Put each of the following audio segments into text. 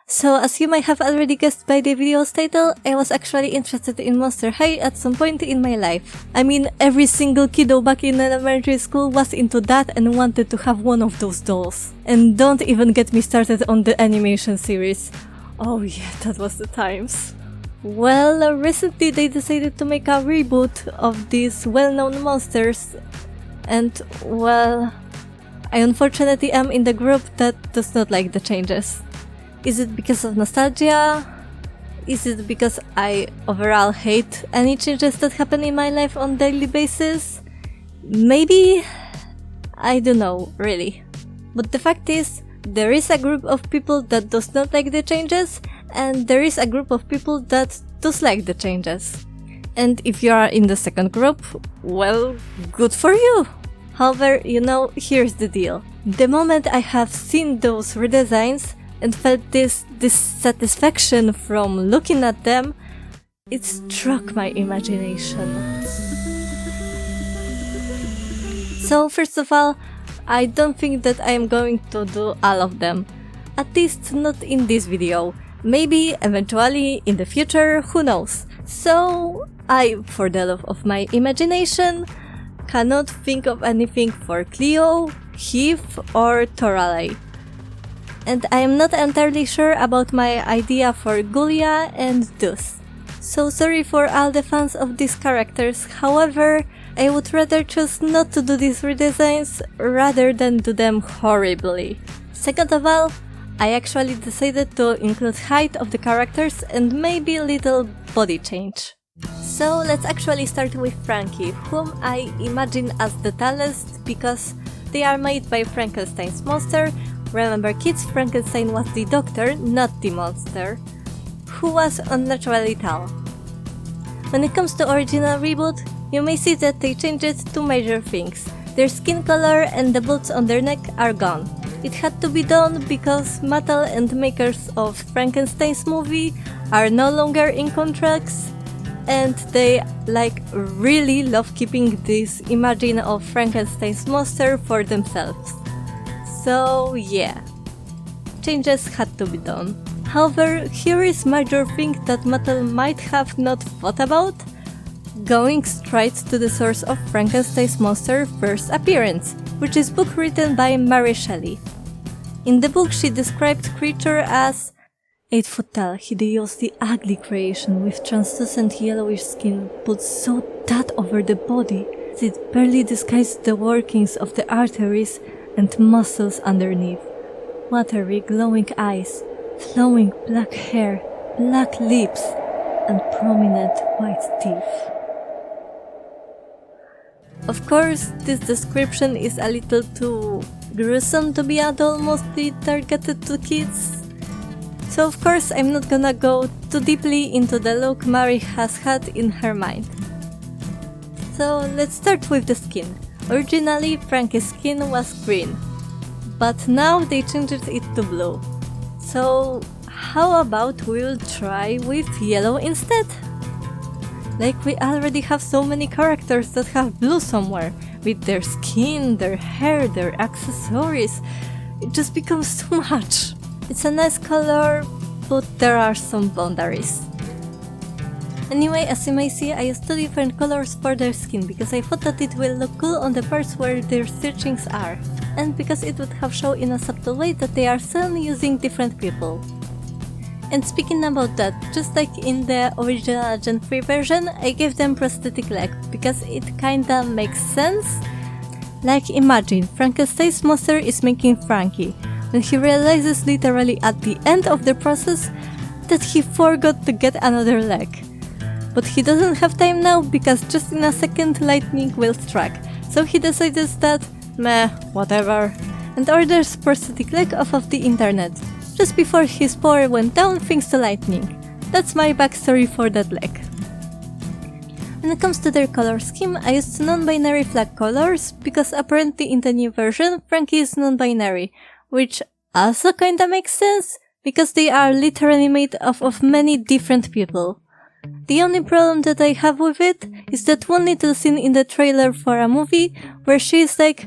So, as you might have already guessed by the video's title, I was actually interested in Monster High at some point in my life. I mean, every single kiddo back in elementary school was into that and wanted to have one of those dolls. And don't even get me started on the animation series. Oh yeah, that was the times. Well, recently they decided to make a reboot of these well-known monsters. And, well, I unfortunately am in the group that does not like the changes. Is it because of nostalgia? Is it because I overall hate any changes that happen in my life on a daily basis? Maybe? I don't know, really. But the fact is, there is a group of people that does not like the changes, and there is a group of people that does like the changes. And if you are in the second group, well, good for you! However, here's the deal. The moment I have seen those redesigns, and felt this dissatisfaction from looking at them, it struck my imagination. So first of all, I don't think that I am going to do all of them. At least not in this video. Maybe eventually in the future, who knows. So I, for the love of my imagination, cannot think of anything for Cleo, Heath or Toralei. And I am not entirely sure about my idea for Gulia and Dus. So sorry for all the fans of these characters, however, I would rather choose not to do these redesigns rather than do them horribly. Second of all, I actually decided to include height of the characters and maybe a little body change. So let's actually start with Frankie, whom I imagine as the tallest because they are made by Frankenstein's monster. Remember kids, Frankenstein was the doctor, not the monster, who was unnaturally tall. When it comes to original reboot, you may see that they changed two major things. Their skin color and the boots on their neck are gone. It had to be done because Mattel and makers of Frankenstein's movie are no longer in contracts, and they really love keeping this imagine of Frankenstein's monster for themselves. So yeah, changes had to be done. However, here is major thing that Mattel might have not thought about. Going straight to the source of Frankenstein's monster first appearance, which is book written by Mary Shelley. In the book she described creature as 8 foot tall, hideous, the ugly creation with translucent yellowish skin put so tight over the body that it barely disguised the workings of the arteries and muscles underneath. Watery, glowing eyes, flowing black hair, black lips, and prominent white teeth. Of course, this description is a little too gruesome to be at all mostly targeted to kids. So of course I'm not gonna go too deeply into the look Mary has had in her mind. So let's start with the skin. Originally Frankie's skin was green, but now they changed it to blue. So how about we'll try with yellow instead? We already have so many characters that have blue somewhere, with their skin, their hair, their accessories. It just becomes too much. It's a nice color, but there are some boundaries. Anyway, as you may see, I used two different colors for their skin because I thought that it will look cool on the parts where their stitchings are, and because it would have shown in a subtle way that they are suddenly using different people. And speaking about that, just like in the original Gen 3 version, I gave them prosthetic leg because it kinda makes sense. Imagine, Frankenstein's monster is making Frankie, when he realizes literally at the end of the process that he forgot to get another leg. But he doesn't have time now because just in a second lightning will strike, so he decides that, meh, whatever, and orders prosthetic leg off of the internet. Just before his power went down thanks to lightning. That's my backstory for that leg. When it comes to their color scheme, I used non-binary flag colors because apparently in the new version Frankie is non-binary, which also kinda makes sense because they are literally made up of many different people. The only problem that I have with it is that one little scene in the trailer for a movie where she is like,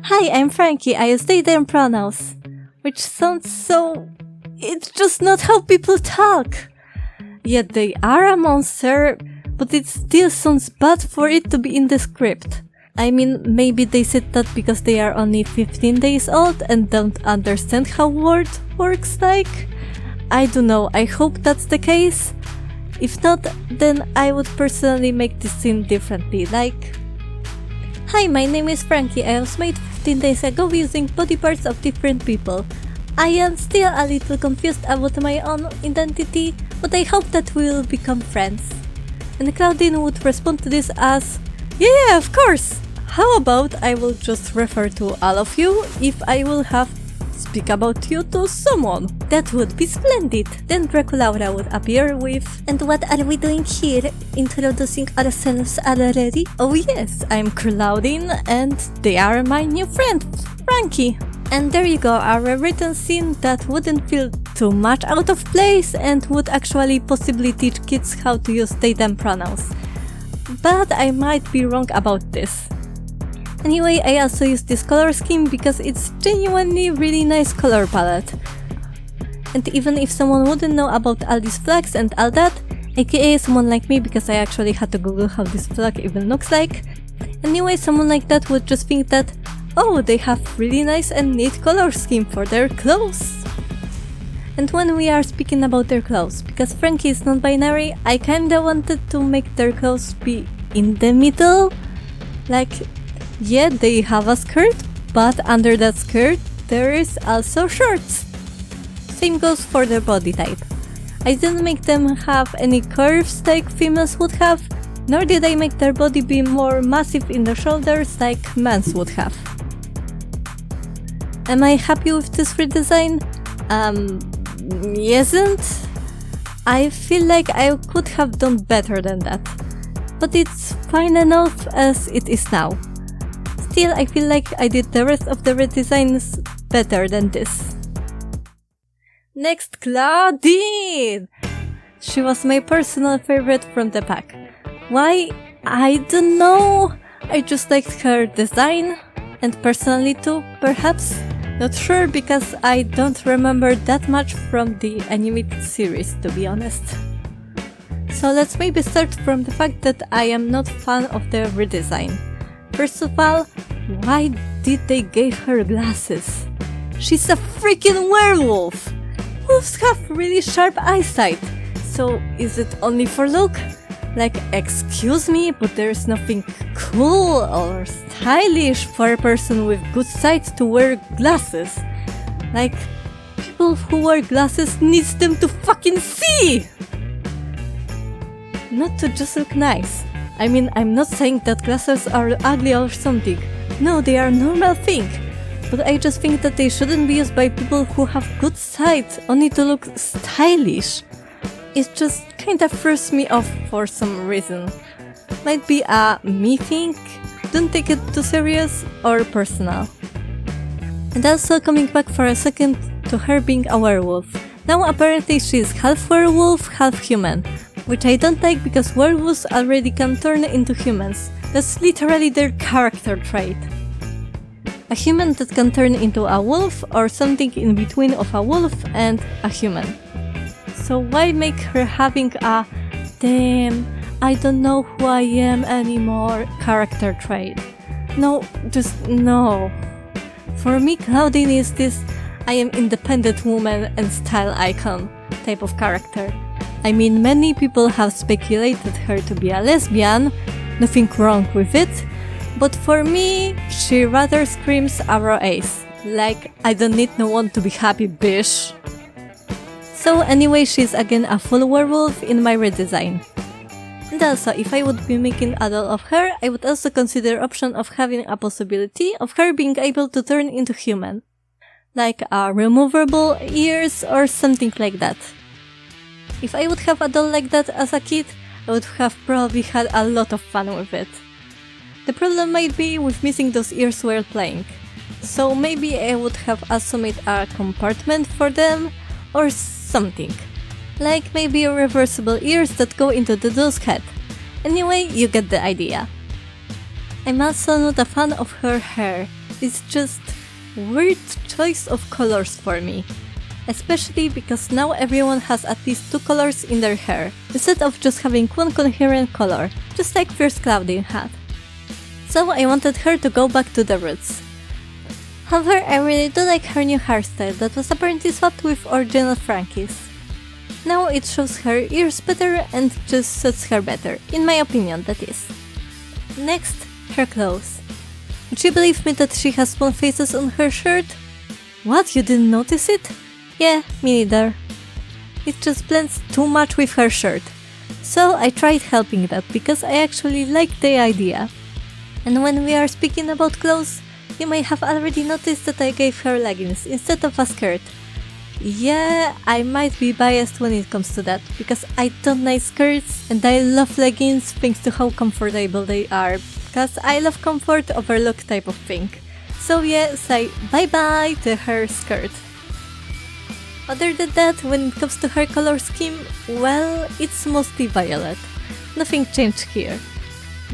"Hi, I'm Frankie, I use they them pronouns," which sounds so it's just not how people talk. Yet they are a monster, but it still sounds bad for it to be in the script. I mean, maybe they said that because they are only 15 days old and don't understand how word works like. I don't know, I hope that's the case. If not, then I would personally make this scene differently, like... Hi, my name is Frankie. I was made 15 days ago using body parts of different people. I am still a little confused about my own identity, but I hope that we will become friends. And Claudine would respond to this as, yeah, of course! How about I will just refer to all of you if I will have speak about you to someone? That would be splendid! Then Draculaura would appear with, and what are we doing here? Introducing ourselves already? Oh yes, I'm Claudine and they are my new friend, Frankie. And there you go, our written scene that wouldn't feel too much out of place and would actually possibly teach kids how to use they them pronouns. But I might be wrong about this. Anyway, I also used this color scheme because it's genuinely really nice color palette. And even if someone wouldn't know about all these flags and all that, aka someone like me because I actually had to google how this flag even looks like, anyway someone like that would just think that, oh, they have really nice and neat color scheme for their clothes. And when we are speaking about their clothes, because Frankie is non-binary, I kinda wanted to make their clothes be in the middle. Like, yeah, they have a skirt, but under that skirt there is also shorts. Same goes for their body type. I didn't make them have any curves like females would have, nor did I make their body be more massive in the shoulders like men's would have. Am I happy with this redesign? Isn't. I feel like I could have done better than that, but it's fine enough as it is now. Still, I feel like I did the rest of the redesigns better than this. Next, Claudine! She was my personal favorite from the pack. Why? I don't know. I just liked her design, and personally too, perhaps. Not sure because I don't remember that much from the animated series, to be honest. So let's maybe start from the fact that I am not fan of the redesign. First of all, why did they give her glasses? She's a freaking werewolf! Wolves have really sharp eyesight, so is it only for look? Like, excuse me, but there's nothing cool or stylish for a person with good sight to wear glasses. Like, people who wear glasses needs them to fucking see! Not to just look nice. I mean, I'm not saying that glasses are ugly or something. No, they are a normal thing. But I just think that they shouldn't be used by people who have good sight only to look stylish. It just kinda throws me off for some reason. Might be a me thing, don't take it too serious, or personal. And also coming back for a second to her being a werewolf. Now apparently she is half werewolf, half human, which I don't like because werewolves already can turn into humans. That's literally their character trait. A human that can turn into a wolf or something in between of a wolf and a human. So why make her having a damn, I don't know who I am anymore character trait? No, just no. For me, Claudine is this I am independent woman and style icon type of character. I mean, many people have speculated her to be a lesbian, nothing wrong with it, but for me, she rather screams Arrow Ace. Like, I don't need no one to be happy, bitch. So anyway, she's again a full werewolf in my redesign. And also, if I would be making a doll of her, I would also consider option of having a possibility of her being able to turn into human. Like removable ears or something like that. If I would have a doll like that as a kid, I would have probably had a lot of fun with it. The problem might be with missing those ears while playing. So maybe I would have also made a compartment for them, or something. Like maybe reversible ears that go into the doll's head. Anyway, you get the idea. I'm also not a fan of her hair. It's just weird choice of colors for me. especially because now everyone has at least 2 colors in their hair, instead of just having one coherent color, just like first Claudine had. So I wanted her to go back to the roots. However, I really do like her new hairstyle that was apparently swapped with original Frankie's. Now it shows her ears better and just suits her better, in my opinion that is. Next, her clothes. Would you believe me that she has small faces on her shirt? What, you didn't notice it? Yeah, me neither. It just blends too much with her shirt. So I tried helping that because I actually like the idea. And when we are speaking about clothes, you may have already noticed that I gave her leggings instead of a skirt. Yeah, I might be biased when it comes to that, because I don't like skirts and I love leggings thanks to how comfortable they are, because I love comfort over look type of thing. So yeah, say bye bye to her skirt. Other than that, when it comes to her color scheme, well, it's mostly violet. Nothing changed here.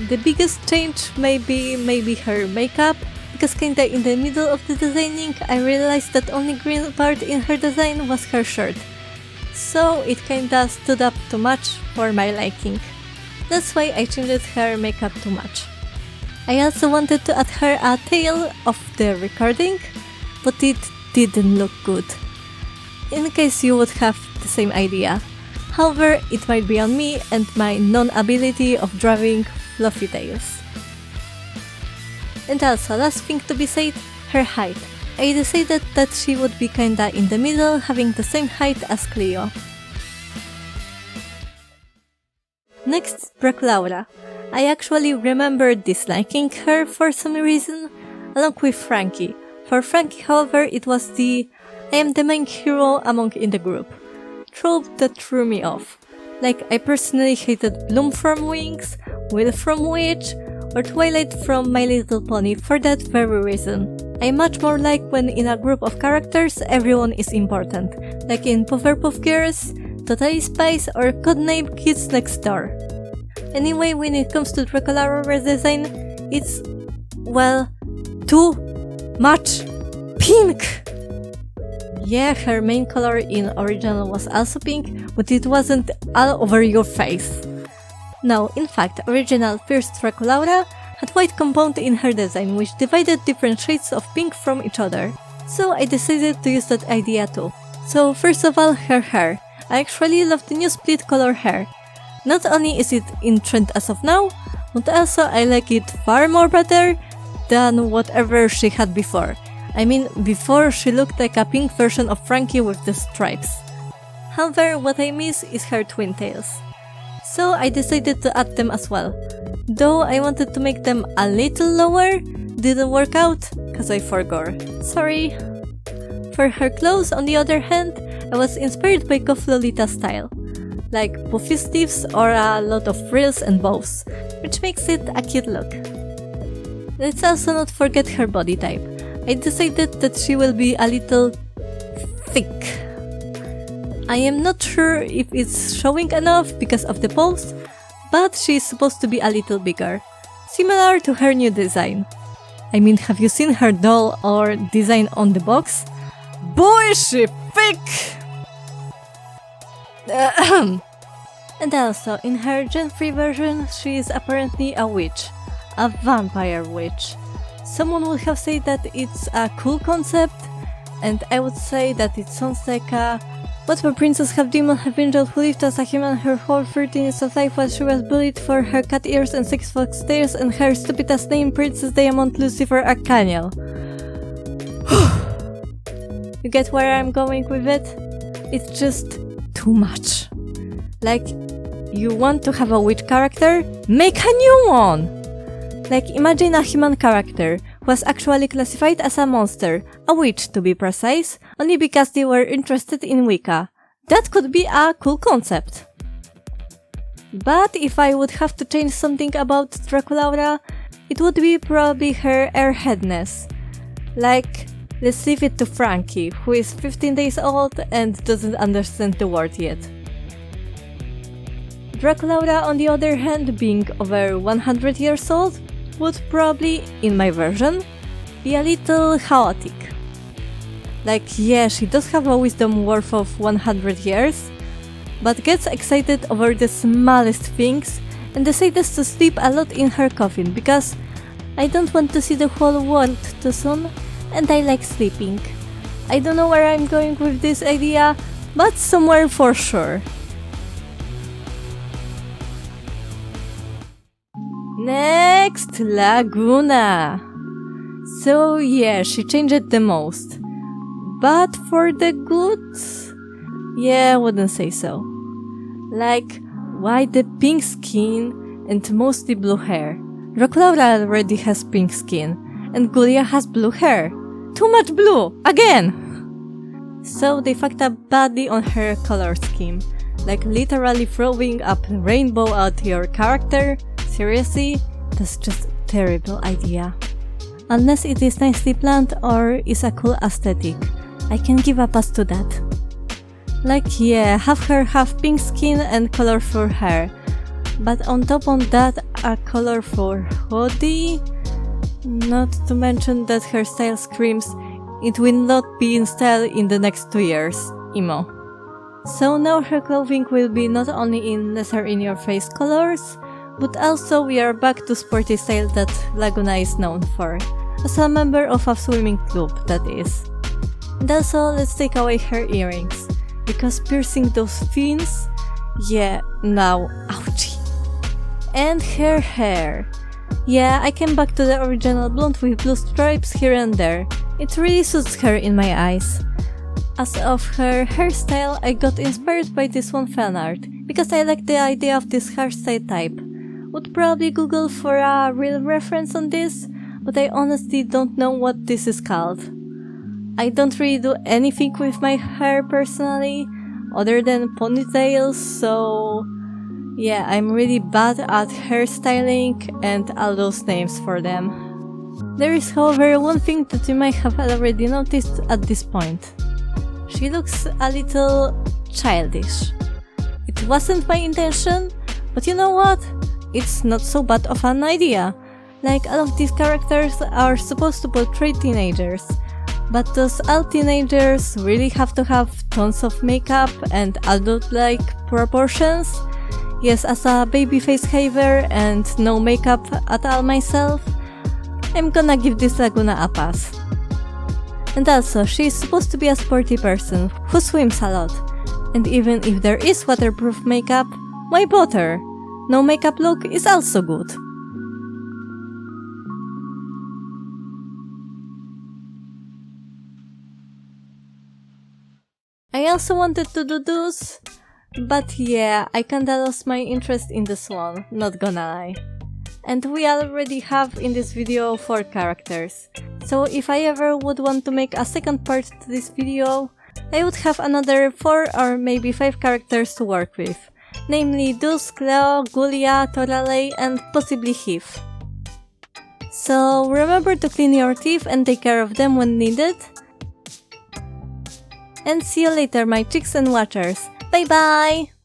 The biggest change may be her makeup, because kinda in the middle of the designing I realized that only green part in her design was her shirt. So it kinda stood up too much for my liking. That's why I changed her makeup too much. I also wanted to add her a tail of the recording, but it didn't look good. In case you would have the same idea. However, it might be on me and my non-ability of drawing fluffy tails. And also, last thing to be said, her height. I decided that she would be kinda in the middle, having the same height as Cleo. Next, Draculaura. I actually remembered disliking her for some reason, along with Frankie. For Frankie, however, it was the I am the main hero among in the group trope that threw me off. Like, I personally hated Bloom from Wings, Will from Witch, or Twilight from My Little Pony for that very reason. I much more like when in a group of characters everyone is important, like in Powerpuff Girls, Totally Spies, or Codename Kids Next Door. Anyway, when it comes to Draculaura's design, it's, well, too much pink! Yeah, her main color in original was also pink, but it wasn't all over your face. No, in fact, original first Draculaura had white compound in her design which divided different shades of pink from each other. So I decided to use that idea too. So first of all, her hair. I actually love the new split color hair. Not only is it in trend as of now, but also I like it far more better than whatever she had before. I mean, before she looked like a pink version of Frankie with the stripes. However, what I miss is her twin tails. So I decided to add them as well. Though I wanted to make them a little lower, didn't work out, cause I forgot. Sorry. For her clothes, on the other hand, I was inspired by Goth Lolita style. Like puffy sleeves or a lot of frills and bows, which makes it a cute look. Let's also not forget her body type. I decided that she will be a little thick. I am not sure if it's showing enough because of the pose, but she's supposed to be a little bigger, similar to her new design. I mean, have you seen her doll or design on the box? Boy, is she thick! And also, in her Gen 3 version, she is apparently a witch. A vampire witch. Someone would have said that it's a cool concept, and I would say that it sounds like a what for princess have demon have angel who lived as a human her whole 13 years of life while she was bullied for her cat ears and 6 fox tails and her stupid ass name Princess Diamond Lucifer Arcaniel. You get where I'm going with it? It's just too much. Like, you want to have a witch character? Make a new one! Like, imagine a human character who was actually classified as a monster, a witch to be precise, only because they were interested in Wicca. That could be a cool concept. But if I would have to change something about Draculaura, it would be probably her airheadness. Like, let's leave it to Frankie, who is 15 days old and doesn't understand the word yet. Draculaura, on the other hand, being over 100 years old, would probably, in my version, be a little chaotic. Like, yeah, she does have a wisdom worth of 100 years, but gets excited over the smallest things and decides to sleep a lot in her coffin because I don't want to see the whole world too soon and I like sleeping. I don't know where I'm going with this idea, but somewhere for sure. Next, Laguna. So yeah, she changed the most. But for the good? Yeah, I wouldn't say so. Like, why the pink skin and mostly blue hair? Rocklaura already has pink skin, and Gulia has blue hair. Too much blue! Again! So they fucked up badly on her color scheme. Like literally throwing up rainbow at your character? Seriously? That's just a terrible idea. Unless it is nicely planned or is a cool aesthetic, I can give a pass to that. Like, yeah, have her have pink skin and colorful hair, but on top of that, a colorful hoodie? Not to mention that her style screams, it will not be in style in the next 2 years, emo. So now her clothing will be not only in lesser in-your-face colors, but also we are back to sporty style that Laguna is known for, as a member of a swimming club, that is. And also, let's take away her earrings, because piercing those fins? Yeah, now, ouchie. And her hair. Yeah, I came back to the original blonde with blue stripes here and there. It really suits her in my eyes. As of her hairstyle, I got inspired by this one fanart, because I like the idea of this hairstyle type. Would probably Google for a real reference on this, but I honestly don't know what this is called. I don't really do anything with my hair personally, other than ponytails, so yeah, I'm really bad at hairstyling and all those names for them. There is, however, one thing that you might have already noticed at this point. She looks a little childish. It wasn't my intention, but you know what? It's not so bad of an idea. Like, all of these characters are supposed to portray teenagers. But does all teenagers really have to have tons of makeup and adult-like proportions? Yes, as a babyface haver and no makeup at all myself, I'm gonna give this Laguna a pass. And also, she's supposed to be a sporty person who swims a lot. And even if there is waterproof makeup, why bother? No makeup look is also good. I also wanted to do those, but yeah, I kinda lost my interest in this one, not gonna lie. And we already have in this video 4 characters, so if I ever would want to make a second part to this video, I would have another 4 or maybe 5 characters to work with, namely Dusk, Leo, Gulia, Toralei and possibly Heath. So remember to clean your teeth and take care of them when needed. And see you later, my chicks and watchers. Bye bye!